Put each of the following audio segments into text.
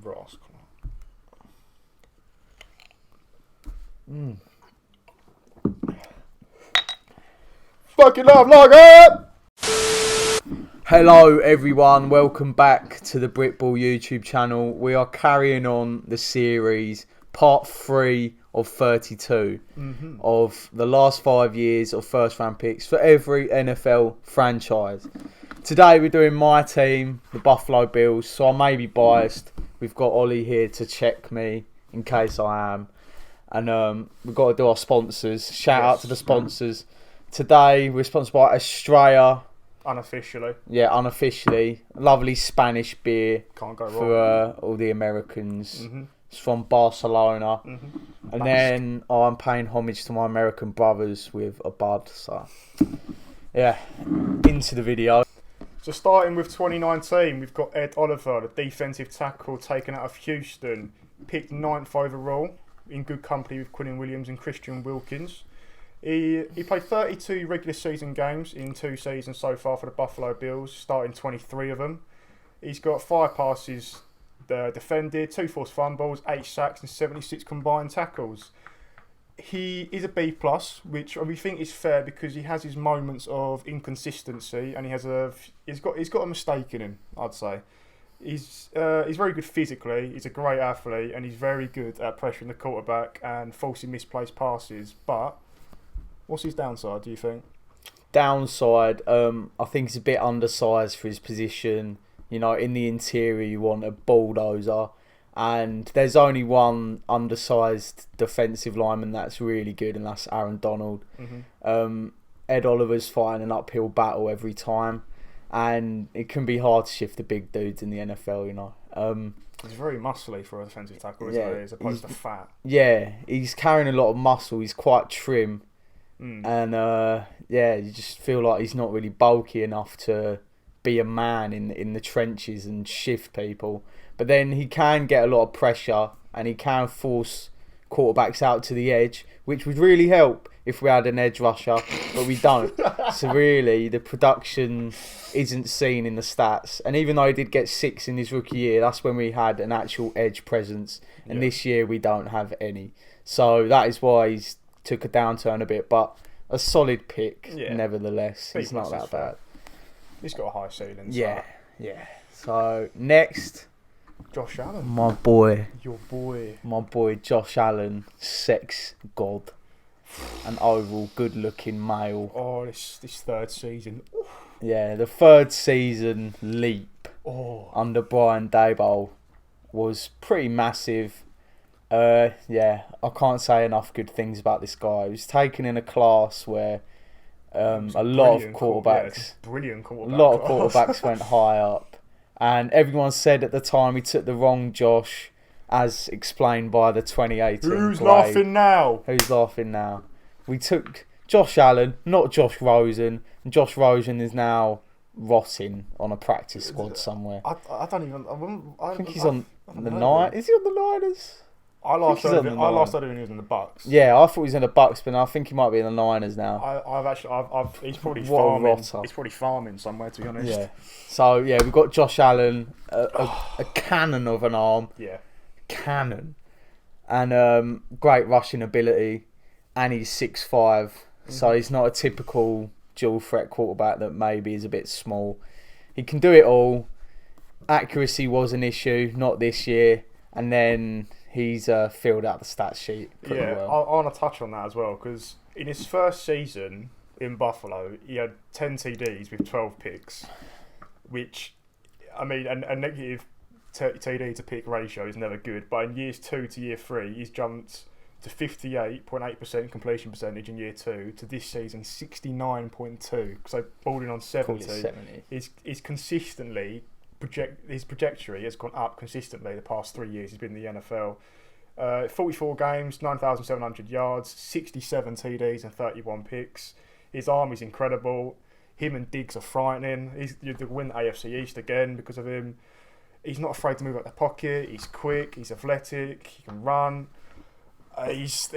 Rascal. Fucking love lager! Hello everyone, welcome back to the Britball YouTube channel. We are carrying on the series, part 3 of 32 of the last 5 years of first round picks for every NFL franchise. Today we're doing my team, the Buffalo Bills, so I may be biased. We've got Ollie here to check me in case I am. And we've got to do our sponsors. Shout out to the sponsors. Today we're sponsored by Estrella. Unofficially. Yeah, unofficially. Lovely Spanish beer. Can't go wrong. For all the Americans. It's from Barcelona. And then I'm paying homage to my American brothers with a bud. So, yeah, into the video. So starting with 2019, we've got Ed Oliver, the defensive tackle taken out of Houston. Picked 9th overall, in good company with Quinton Williams and Christian Wilkins. He played 32 regular season games in 2 seasons so far for the Buffalo Bills, starting 23 of them. He's got 5 passes defended, 2 forced fumbles, 8 sacks and 76 combined tackles. He is a B+, which we think is fair because he has his moments of inconsistency and he's got a mistake in him, I'd say. He's very good physically, he's a great athlete and he's very good at pressuring the quarterback and forcing misplaced passes, but what's his downside, do you think? Downside, I think he's a bit undersized for his position. You know, in the interior you want a bulldozer. And there's only one undersized defensive lineman that's really good, and that's Aaron Donald. Ed Oliver's fighting an uphill battle every time. And it can be hard to shift the big dudes in the NFL, you know. He's very muscly for a defensive tackle, isn't he, as opposed to fat. Yeah, he's carrying a lot of muscle. He's quite trim. And, you just feel like he's not really bulky enough to be a man in the trenches and shift people. But then he can get a lot of pressure and he can force quarterbacks out to the edge, which would really help if we had an edge rusher, but we don't. So really, the production isn't seen in the stats. And even though he did get 6 in his rookie year, that's when we had an actual edge presence. And this year we don't have any. So that is why he's took a downturn a bit, but a solid pick nevertheless. He's not that bad. He's got a high ceiling. Yeah. So next, Josh Allen. my boy. Your boy. My boy Josh Allen, sex god. An overall good-looking male. Oh, this 3rd season. Yeah, the 3rd season leap under Brian Daboll was pretty massive. I can't say enough good things about this guy. He was taken in a class where a lot of quarterbacks, went high up, and everyone said at the time he took the wrong Josh, as explained by the 2018 Who's grade. laughing now? Who's laughing now? We took Josh Allen, not Josh Rosen, and Josh Rosen is now rotting on a practice squad somewhere. I don't even. I think he's on the Niners. Is he on the Niners? I last heard him when he was in the Bucks. Yeah, I thought he was in the Bucks, but I think he might be in the Niners now. He's probably farming. He's probably farming somewhere, to be honest. Yeah. So yeah, we've got Josh Allen, a cannon of an arm. Yeah. Cannon, and great rushing ability, and he's 6'5", so he's not a typical dual threat quarterback that maybe is a bit small. He can do it all. Accuracy was an issue, not this year, and then he's filled out the stat sheet pretty well. I want to touch on that as well, because in his first season in Buffalo, he had 10 TDs with 12 picks, which, I mean, a negative TD to pick ratio is never good, but in years 2 to year 3, he's jumped to 58.8% completion percentage in year 2 to this season 69.2, so bordering on 70. He's consistently his trajectory has gone up consistently the past 3 years he's been in the NFL. 44 games, 9,700 yards, 67 TDs and 31 picks. His arm is incredible. Him and Diggs are frightening. You'd win the AFC East again because of him. He's not afraid to move out the pocket. He's quick. He's athletic. He can run. He's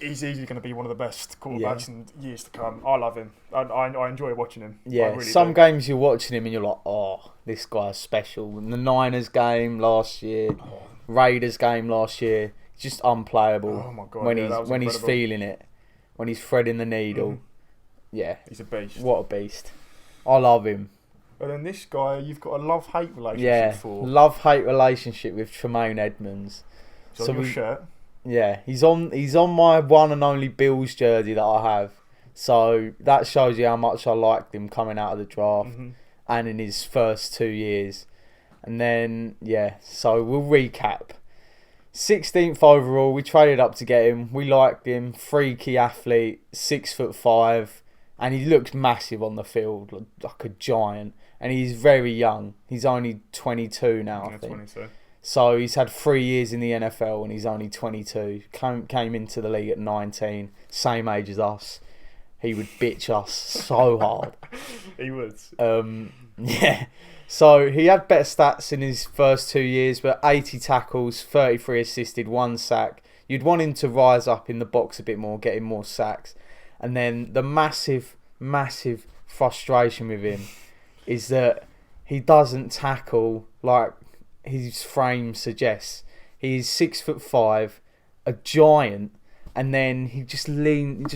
easily going to be one of the best quarterbacks in years to come. I love him. I enjoy watching him. Yeah, really some do. games you're watching him and you're like, oh, this guy's special. And the Niners game last year, Raiders game last year, just unplayable. Oh my God, when yeah, he's incredible. feeling it, when he's threading the needle. Yeah, he's a beast. What a beast! I love him. And then this guy, you've got a love-hate relationship for. Love-hate relationship with Tremaine Edmonds. So your shirt. Yeah, he's on my one and only Bills jersey that I have. So that shows you how much I liked him coming out of the draft and in his first 2 years. And then, so we'll recap. 16th overall, we traded up to get him. We liked him. Freaky athlete, 6'5", and he looks massive on the field, like a giant. And he's very young. He's only 22 now, I think. 22. So he's had 3 years in the NFL and he's only 22. Came into the league at 19, same age as us. He would bitch us so hard. He would. Yeah. So he had better stats in his first 2 years, but 80 tackles, 33 assisted, 1 sack. You'd want him to rise up in the box a bit more, getting more sacks. And then the massive frustration with him is that he doesn't tackle like his frame suggests. He's 6'5", a giant, and then he just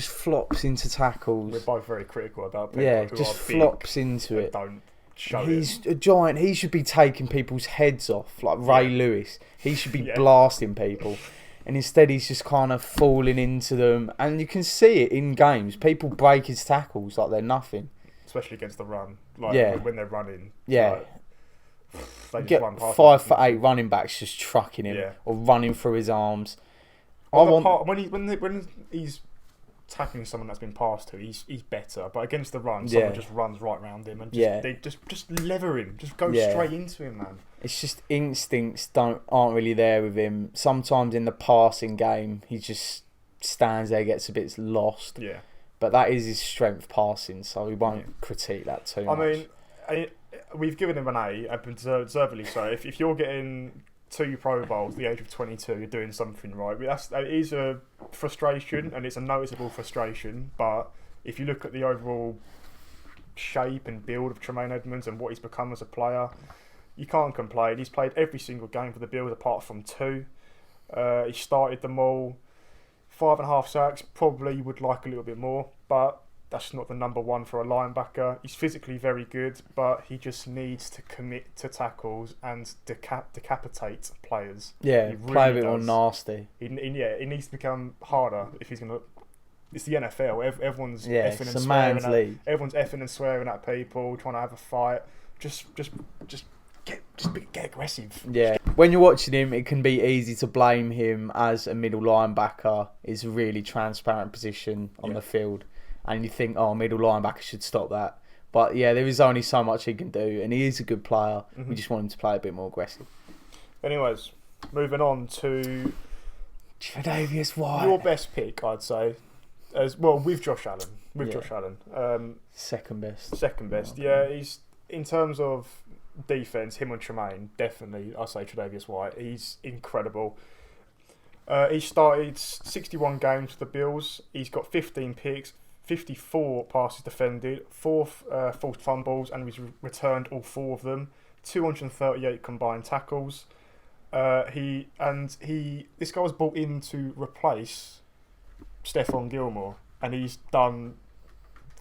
flops into tackles. We're both very critical about people who just are flops big into it. Don't show He's it. a giant. He should be taking people's heads off, like Ray Lewis. He should be blasting people. And instead he's just kind of falling into them. And you can see it in games. People break his tackles like they're nothing. Especially against the run. Like when they're running. Yeah. Like, get 5'8" running backs just trucking him or running through his arms. When he's tackling someone that's been passed to, he's better. But against the run, someone just runs right around him and they just lever him, just go straight into him, man. It's just instincts aren't really there with him. Sometimes in the passing game, he just stands there, gets a bit lost. Yeah. But that is his strength, passing, so we won't critique that too much. I mean, we've given him an A, and deservedly so. If you're getting 2 Pro Bowls at the age of 22, you're doing something right. It is a frustration, and it's a noticeable frustration. But if you look at the overall shape and build of Tremaine Edmonds and what he's become as a player, you can't complain. He's played every single game for the Bills apart from 2. He started them all. 5.5 sacks. Probably would like a little bit more, but that's not the number one for a linebacker. He's physically very good, but he just needs to commit to tackles and decapitate players. Yeah, play a bit more nasty. He needs to become harder if he's going to... It's the NFL. Everyone's effing and it's a swearing man's league. Everyone's effing and swearing at people, trying to have a fight. Just get aggressive. Yeah. When you're watching him, it can be easy to blame him as a middle linebacker. It's a really transparent position on the field. And you think, middle linebacker should stop that. But yeah, there is only so much he can do, and he is a good player. We just want him to play a bit more aggressive. Anyways, moving on to Tre'Davious White. Your best pick, I'd say, with Josh Allen. Josh Allen, second best. Yeah, he's in terms of defense. Him and Tremaine, definitely. I say Tre'Davious White. He's incredible. He started 61 games for the Bills. He's got 15 picks. 54 passes defended, 4 forced fumbles, and he's returned all 4 of them. 238 combined tackles. This guy was brought in to replace Stephon Gilmore, and he's done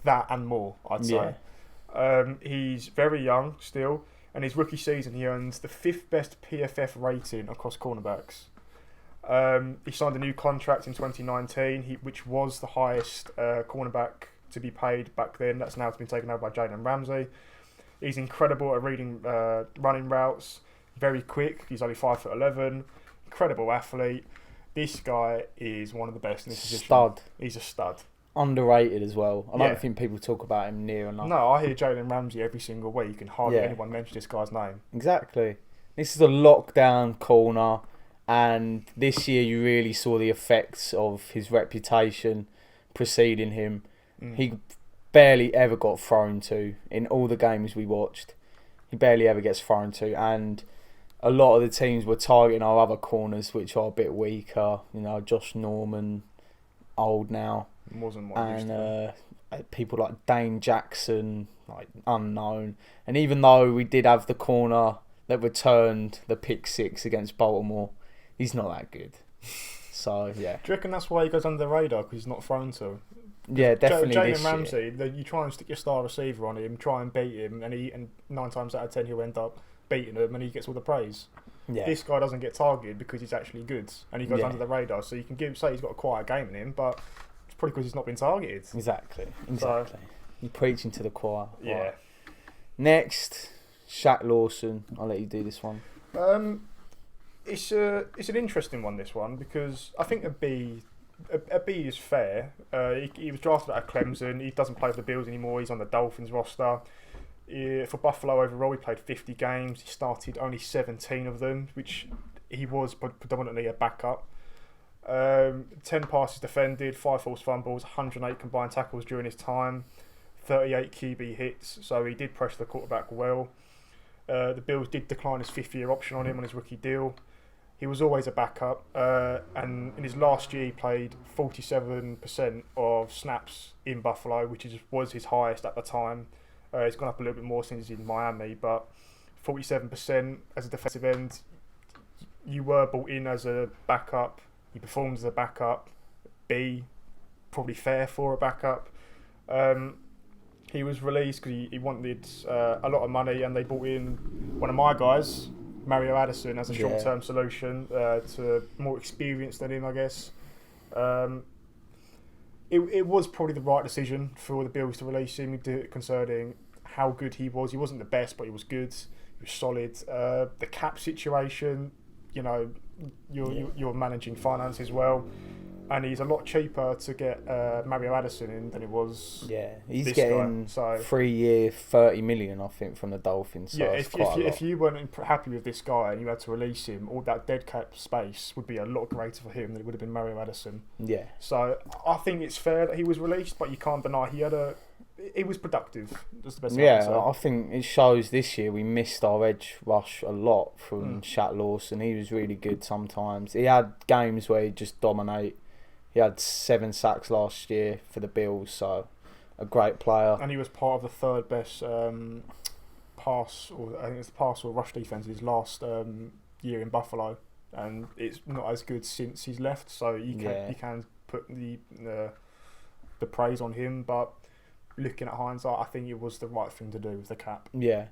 that and more, I'd say. He's very young still, and his rookie season he earned the 5th best PFF rating across cornerbacks. He signed a new contract in 2019, which was the highest cornerback to be paid back then. That's now been taken over by Jalen Ramsey. He's incredible at reading running routes, very quick. He's only 5'11", incredible athlete. This guy is one of the best in this position. Stud. He's a stud. Underrated as well. I don't think people talk about him near enough. No, I hear Jalen Ramsey every single week, and hardly anyone mentions this guy's name. Exactly. This is a lockdown corner. And this year you really saw the effects of his reputation preceding him. He barely ever got thrown to in all the games we watched. He barely ever gets thrown to. And a lot of the teams were targeting our other corners, which are a bit weaker. You know, Josh Norman, old now, wasn't what used to be. People like Dane Jackson, like unknown. And even though we did have the corner that returned the pick 6 against Baltimore, he's not that good. So yeah. Do you reckon that's why he goes under the radar, because he's not thrown to? Yeah, definitely. Jalen Ramsey, you try and stick your star receiver on him, try and beat him, and 9 times out of 10 he'll end up beating him, and he gets all the praise. Yeah. This guy doesn't get targeted because he's actually good, and he goes under the radar. So you can say he's got a quiet game in him, but it's probably because he's not been targeted. Exactly. You're preaching to the choir. Yeah. Right. Next, Shaq Lawson. I'll let you do this one. It's an interesting one, this one, because I think a B is fair. He was drafted out of Clemson. He doesn't play for the Bills anymore. He's on the Dolphins roster. For Buffalo overall, he played 50 games. He started only 17 of them, which he was predominantly a backup. 10 passes defended, 5 forced fumbles, 108 combined tackles during his time, 38 QB hits. So he did pressure the quarterback well. The Bills did decline his 5th-year option on him on his rookie deal. He was always a backup, and in his last year he played 47% of snaps in Buffalo, which was his highest at the time. It's gone up a little bit more since he's in Miami, but 47% as a defensive end. You were brought in as a backup. He performed as a backup. B, probably fair for a backup. He was released because he wanted a lot of money, and they brought in one of my guys, Mario Addison, as a short-term solution to more experience than him, I guess. It was probably the right decision for the Bills to release him, concerning how good he was. He wasn't the best, but he was good. He was solid. The cap situation, you know, you're managing finance as well, and he's a lot cheaper to get Mario Addison in than it was. Yeah, he's getting 3-year, $30 million, I think, from the Dolphins. So if you weren't happy with this guy and you had to release him, all that dead cap space would be a lot greater for him than it would have been Mario Addison. Yeah. So I think it's fair that he was released, but you can't deny he was productive. That's the best way to say. I think it shows this year we missed our edge rush a lot from Shaq Lawson. He was really good sometimes. He had games where he'd just dominate. He had 7 sacks last year for the Bills, so a great player. And he was part of the third best pass or rush defense his last year in Buffalo, and it's not as good since he's left. So you can put the praise on him, but looking at hindsight, I think it was the right thing to do with the cap. Yeah.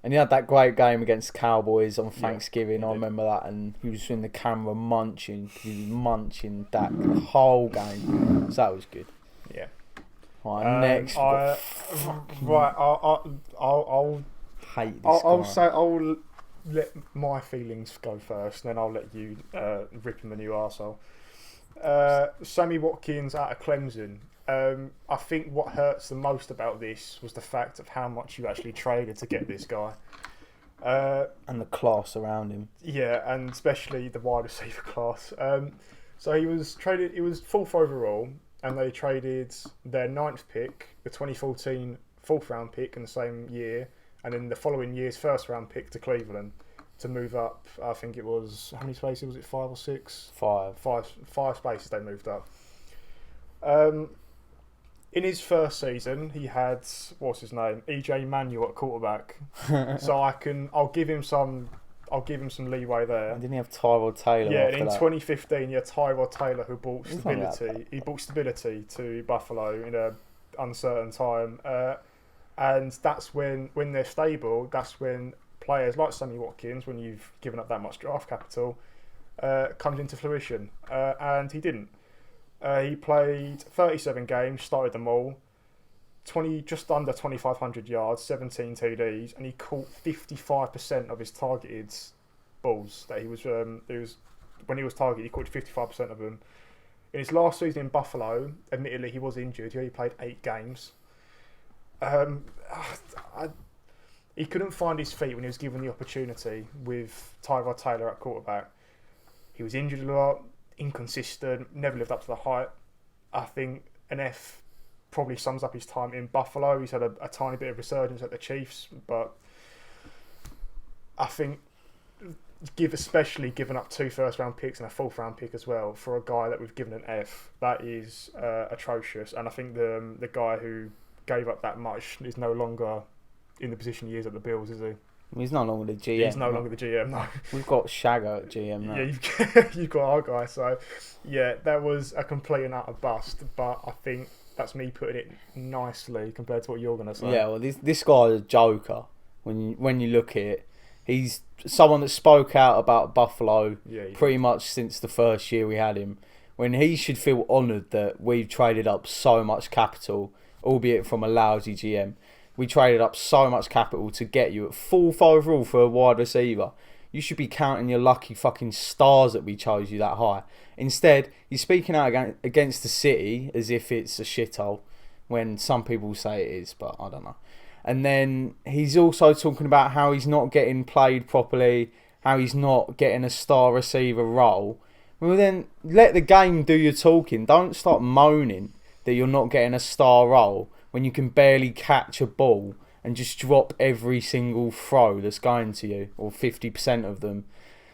And he had that great game against Cowboys on Thanksgiving. I remember that, and he was in the camera munching. He was munching Dak the whole game, so that was good. Yeah. Right, next. I'll hate this guy. I'll let my feelings go first, and then I'll let you rip him a new arsehole. Sammy Watkins out of Clemson. I think what hurts the most about this was the fact of how much you actually traded to get this guy. And the class around him. Yeah, and especially the wide receiver class. So he was traded, it was 4th overall, and they traded their 9th pick, the 2014 4th round pick in the same year, and then the following year's 1st round pick to Cleveland to move up. I think it was, how many spaces was it, 5 or 6? 5. Five spaces they moved up. In his first season, he had, what's his name, EJ Manuel at quarterback. So I'll give him some leeway there. And didn't he have Tyrod Taylor? Yeah, and in that? 2015, you had Tyrod Taylor, who brought stability. He brought stability to Buffalo in an uncertain time, and that's when they're stable. That's when players like Sammy Watkins, when you've given up that much draft capital, comes into fruition, and he didn't. He played 37 games, started them all, just under 2,500 yards, 17 TDs, and he caught 55% of his targeted balls that he was. When he was targeted, he caught 55% of them. In his last season in Buffalo, admittedly he was injured. He only played 8 games. He couldn't find his feet when he was given the opportunity with Tyrod Taylor at quarterback. He was injured a lot. Inconsistent, never lived up to the hype. I think an F probably sums up his time in Buffalo. He's had a tiny bit of resurgence at the Chiefs, but I think especially giving up 2 first-round picks and a 4th-round pick as well for a guy that we've given an F. That is atrocious. And I think the guy who gave up that much is no longer in the position he is at the Bills, is he? He's no longer the GM. He's no longer the GM, no. We've got Shagger at GM now. Yeah, you've got our guy. So, yeah, that was a complete and utter bust. But I think that's me putting it nicely compared to what you're going to say. Yeah, well, this guy is a joker. When you look at it, he's someone that spoke out about Buffalo pretty much since the first year we had him. When he should feel honoured that we've traded up so much capital, albeit from a lousy GM. We traded up so much capital to get you at 4th overall for a wide receiver. You should be counting your lucky fucking stars that we chose you that high. Instead, he's speaking out against the City as if it's a shithole, when some people say it is, but I don't know. And then he's also talking about how he's not getting played properly, how he's not getting a star receiver role. Well, then let the game do your talking. Don't start moaning that you're not getting a star role when you can barely catch a ball and just drop every single throw that's going to you, or 50% of them.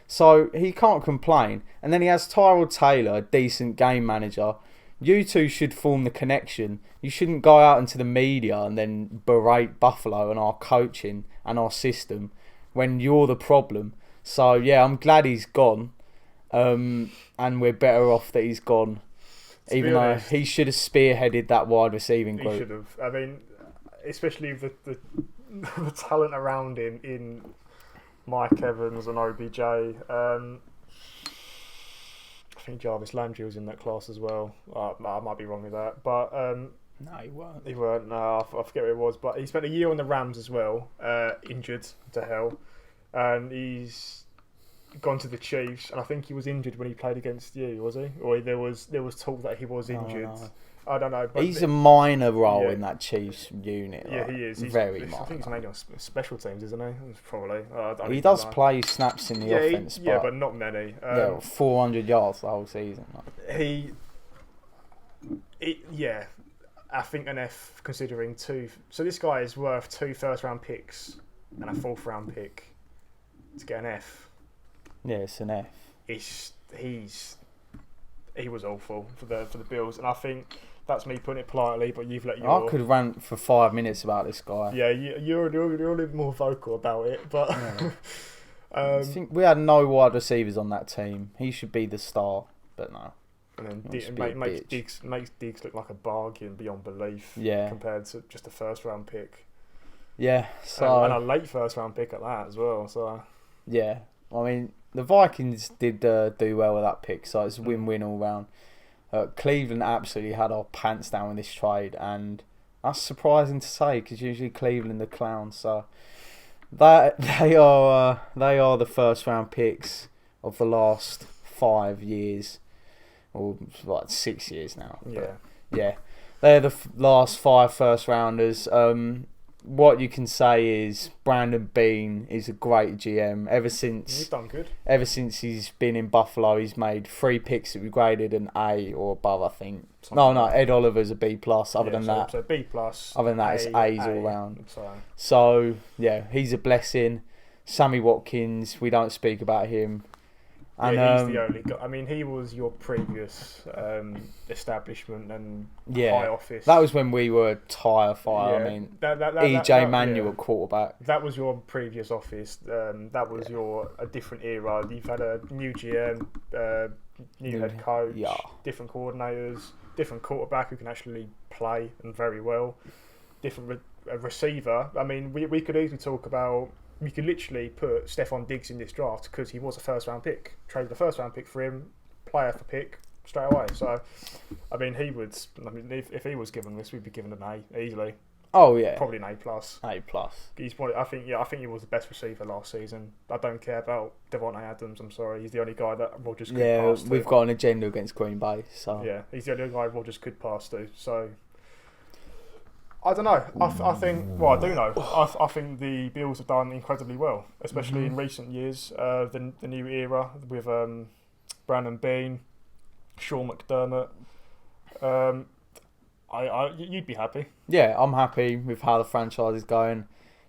So he can't complain. And then he has Tyrell Taylor, a decent game manager. You two should form the connection. You shouldn't go out into the media and then berate Buffalo and our coaching and our system when you're the problem. So yeah, I'm glad he's gone. And we're better off that he's gone. Even though he should have spearheaded that wide receiving group. He should have. I mean, especially the talent around him in Mike Evans and OBJ. I think Jarvis Landry was in that class as well. I might be wrong with that. But no, he weren't. He weren't. No, I forget who it was. But he spent a year on the Rams as well, injured to hell. And he's gone to the Chiefs, and I think he was injured when he played against you, was he? Or there was talk that he was injured. No. I don't know. But he's a minor role in that Chiefs unit. Yeah, he is. He's very minor. I think he's mainly on special teams, isn't he? Probably. He does play snaps in the offense, but not many. 400 yards the whole season. I think an F considering 2. So this guy is worth 2 first-round picks and a 4th-round pick to get an F. Yeah, it's an F. He was awful for the Bills, and I think that's me putting it politely. But you've let your... I could rant for 5 minutes about this guy. Yeah, you're a little more vocal about it, but I think we had no wide receivers on that team. He should be the star, but no. And then makes Diggs look like a bargain beyond belief. Yeah. Compared to just a first-round pick. Yeah. So and a late first-round pick at that as well. So yeah, I mean, the Vikings did do well with that pick, so it's a win-win all round. Cleveland absolutely had our pants down with this trade, and that's surprising to say because usually Cleveland are clowns. So that they are the first-round picks of the last 5 years, or like 6 years now. Yeah, they're the last 5 first-rounders. What you can say is Brandon Beane is a great GM. He's done good. Ever since he's been in Buffalo, he's made 3 picks that we graded an A or above, I think. No, Ed Oliver's a B+. Other than that, so B+. Other than that, it's A's all round. So yeah, he's a blessing. Sammy Watkins, we don't speak about him. And, he's the only guy. I mean, he was your previous establishment and high office. That was when we were tire fire. I mean, EJ Manuel quarterback. That was your previous office. That was a different era. You've had a new GM, new head coach, different coordinators, different quarterback who can actually play and very well, different receiver. I mean, we could easily talk about. We could literally put Stephon Diggs in this draft because he was a first-round pick. Traded the first-round pick for him, player for pick straight away. So, I mean, he would. I mean, if he was given this, we'd be given an A easily. Oh yeah, probably an A+. A+. He's probably. I think he was the best receiver last season. I don't care about Devontae Adams. I'm sorry, he's the only guy that Rodgers could pass to. Yeah, we've got an agenda against Green Bay. So yeah, he's the only guy Rodgers could pass to. So. I don't know. I think. Well, I do know. I think the Bills have done incredibly well, especially in recent years. The new era with Brandon Beane, Sean McDermott. You'd be happy. Yeah, I'm happy with how the franchise is going.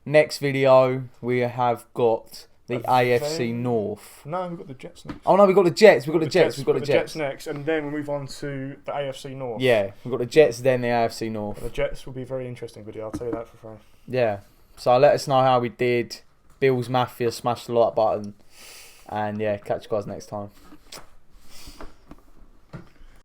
Next video, we have got the AFC North. No, we've got the Jets next. Oh no, we've got the Jets. We've got the Jets next, and then we move on to the AFC North. Yeah, we've got the Jets, then the AFC North. The Jets will be a very interesting video. I'll tell you that for free. Yeah. So let us know how we did. Bills Mafia, smash the like button, and yeah, catch you guys next time.